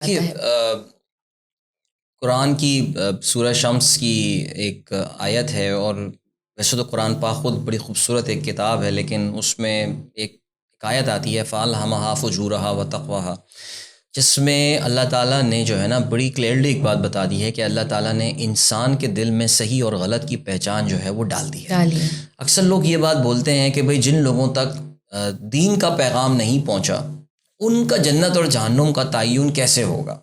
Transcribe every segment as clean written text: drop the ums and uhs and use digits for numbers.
کہ قرآن کی سورہ شمس کی ایک آیت ہے، اور ویسے تو قرآن پاک خود بڑی خوبصورت ایک کتاب ہے، لیکن اس میں ایک آیت آتی ہے فَأَلْهَمَهَا فُجُورَهَا وَتَقْوَاهَا، جس میں اللہ تعالیٰ نے جو ہے نا بڑی کلیئرلی ایک بات بتا دی ہے کہ اللہ تعالیٰ نے انسان کے دل میں صحیح اور غلط کی پہچان جو ہے وہ ڈال دی ہے۔ اکثر لوگ یہ بات بولتے ہیں کہ بھئی جن لوگوں تک دین کا پیغام نہیں پہنچا ان کا جنت اور جہنم کا تعین کیسے ہوگا؟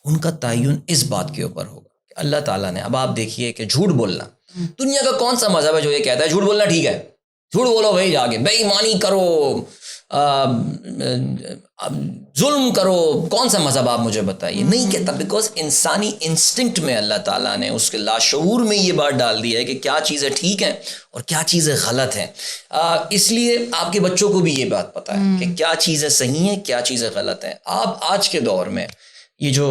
ان کا تعین اس بات کے اوپر ہوگا کہ اللہ تعالیٰ نے، اب آپ دیکھیے کہ جھوٹ بولنا، دنیا کا کون سا مذہب ہے جو یہ کہتا ہے جھوٹ بولنا ٹھیک ہے، جھوٹ بولو بھائی، جا کے بے ایمانی کرو، ظلم کرو، کون سا مذہب آپ مجھے بتائیے؟ نہیں کہتا، بیکاز انسانی انسٹنکٹ میں اللہ تعالیٰ نے اس کے لاشعور میں یہ بات ڈال دی ہے کہ کیا چیزیں ٹھیک ہیں اور کیا چیزیں غلط ہیں۔ اس لیے آپ کے بچوں کو بھی یہ بات پتہ ہے کہ کیا چیزیں صحیح ہیں، کیا چیزیں غلط ہیں۔ آپ آج کے دور میں یہ جو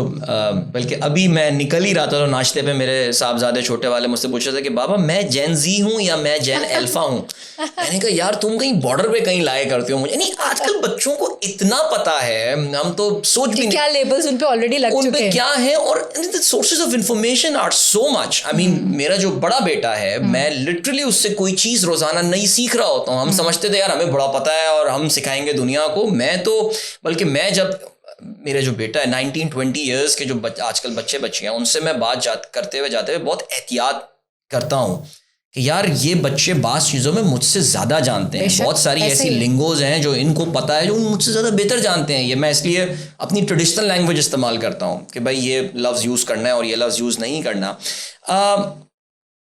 بلکہ ابھی میں نکل ہی رہا تھا تو ناشتے پہ میرے صاحبزادے چھوٹے والے مجھ سے پوچھ رہے تھے کہ بابا میں جین زی ہوں یا میں جین الفا ہوں؟ میں نے کہا یار تم کہیں بارڈر پہ کہیں لائے کرتے ہو مجھے نہیں۔ آج کل بچوں کو اتنا پتا ہے، ہم تو سوچ بھی نہیں کیا لیبلز ان پہ آلریڈی لگ چکے ہیں، ان پہ کیا ہے، اور sources of information are so much. I mean میرا جو بڑا بیٹا ہے، میں لٹرلی اس سے کوئی چیز روزانہ نئی سیکھ رہا ہوتا ہوں۔ ہم سمجھتے تھے یار ہمیں بڑا پتا ہے اور ہم سکھائیں گے دنیا کو، میں تو بلکہ میں جب میرا جو بیٹا ہے 19-20 ایئرس کے جو آج کل بچے ہیں، ان سے میں بات کرتے ہوئے جاتے ہوئے بہت احتیاط کرتا ہوں کہ یار یہ بچے بعض چیزوں میں مجھ سے زیادہ جانتے ہیں، بہت ساری ایسی لنگوز ہیں جو ان کو پتہ ہے، جو مجھ سے زیادہ بہتر جانتے ہیں۔ یہ میں اس لیے اپنی ٹریڈیشنل لینگویج استعمال کرتا ہوں کہ بھائی یہ لفظ یوز کرنا ہے اور یہ لفظ یوز نہیں کرنا۔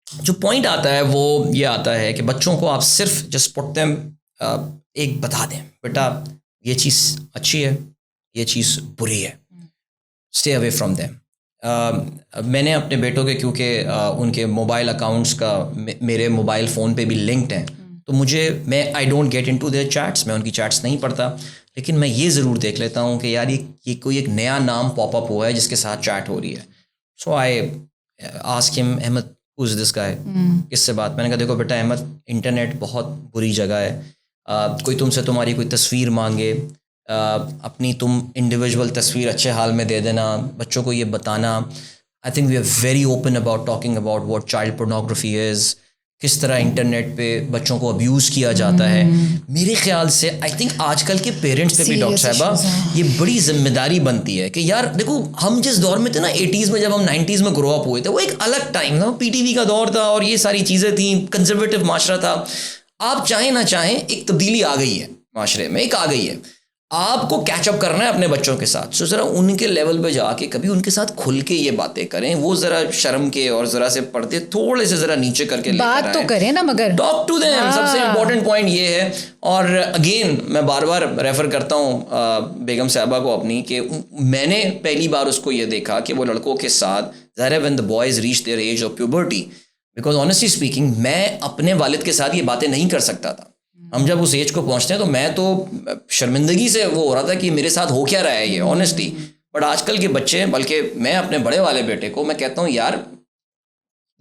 جو پوائنٹ آتا ہے وہ یہ آتا ہے کہ بچوں کو آپ صرف جسٹ پٹ دیم ایک بتا دیں، بیٹا یہ چیز اچھی ہے، یہ چیز بری ہے، اسٹے اوے فرام دیم۔ میں نے اپنے بیٹوں کے، کیونکہ ان کے موبائل اکاؤنٹس کا میرے موبائل فون پہ بھی لنکڈ ہیں، تو میں I don't get into their chats, میں ان کی چیٹس نہیں پڑھتا، لیکن میں یہ ضرور دیکھ لیتا ہوں کہ یار یہ کوئی ایک نیا نام پاپ اپ ہوا ہے جس کے ساتھ چیٹ ہو رہی ہے۔ سو آئی آسک ہم، احمد who's this guy، کس سے بات؟ میں نے کہا دیکھو بیٹا احمد، انٹرنیٹ بہت بری جگہ ہے، کوئی تم سے تمہاری کوئی تصویر مانگے، اپنی تم انڈیویجول تصویر اچھے حال میں دے دینا، بچوں کو یہ بتانا۔ I think we are very open about talking about what child pornography is, کس طرح انٹرنیٹ پہ بچوں کو ابیوز کیا جاتا ہے۔ میرے خیال سے آئی تھنک آج کل کے پیرنٹس پہ بھی ڈاکٹر صاحبہ یہ بڑی ذمہ داری بنتی ہے کہ یار دیکھو ہم جس دور میں تھے نا 80s میں، جب ہم 90s میں گرو اپ ہوئے تھے، وہ ایک الگ ٹائم تھا، پی ٹی وی کا دور تھا اور یہ ساری چیزیں تھیں، کنزرویٹو معاشرہ تھا۔ آپ چاہیں نہ چاہیں ایک تبدیلی آ گئی ہے معاشرے میں، ایک آ گئی ہے، آپ کو کیچ اپ کرنا ہے اپنے بچوں کے ساتھ۔ سو ذرا ان کے لیول پہ جا کے کبھی ان کے ساتھ کھل کے یہ باتیں کریں، وہ ذرا شرم کے اور ذرا سے پردے تھوڑے سے ذرا نیچے کر کے بات تو کریں نا، مگر ٹاک ٹو دیم۔ سب سے امپورٹنٹ پوائنٹ یہ ہے، اور اگین میں بار بار ریفر کرتا ہوں بیگم صاحبہ کو اپنی، کہ میں نے پہلی بار اس کو یہ دیکھا کہ وہ لڑکوں کے ساتھ ظاہر ہے when the boys reach their age of puberty، because honestly speaking میں اپنے والد کے ساتھ یہ باتیں نہیں کر سکتا تھا۔ ہم جب اس ایج کو پہنچتے ہیں تو میں تو شرمندگی سے وہ ہو رہا تھا کہ میرے ساتھ ہو کیا رہا ہے یہ آنیسٹلی۔ بٹ آج کل کے بچے، بلکہ میں اپنے بڑے والے بیٹے کو میں کہتا ہوں یار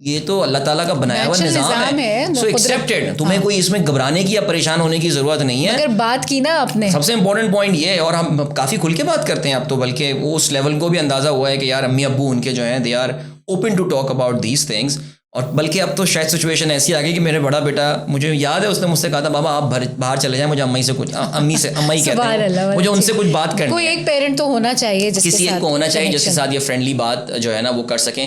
یہ تو اللہ تعالیٰ کا بنایا ہوا نظام ہے، سو ایکسیپٹیڈ، تمہیں کوئی اس میں گھبرانے کی یا پریشان ہونے کی ضرورت نہیں ہے۔ اگر بات کی نا آپ نے، سب سے امپورٹنٹ پوائنٹ یہ ہے، اور ہم کافی کھل کے بات کرتے ہیں اب تو، بلکہ وہ اس لیول کو بھی اندازہ ہوا ہے کہ یار امی ابو ان کے جو ہیں they are open to talk about these things. اور بلکہ اب تو شاید سچویشن ایسی آ گئی کہ میرے بڑا بیٹا، مجھے یاد ہے اس نے مجھ سے کہا تھا بابا آپ باہر چلے جائیں، مجھے امی سے کچھ، امی ہی کہتے ہیں، مجھے ان سے کچھ بات کرنی ہے۔ کوئی ایک پیرنٹ تو ہونا چاہیے، کسی ایک کو ہونا چاہیے جس کے ساتھ یہ فرینڈلی بات جو ہے نا وہ کر سکیں۔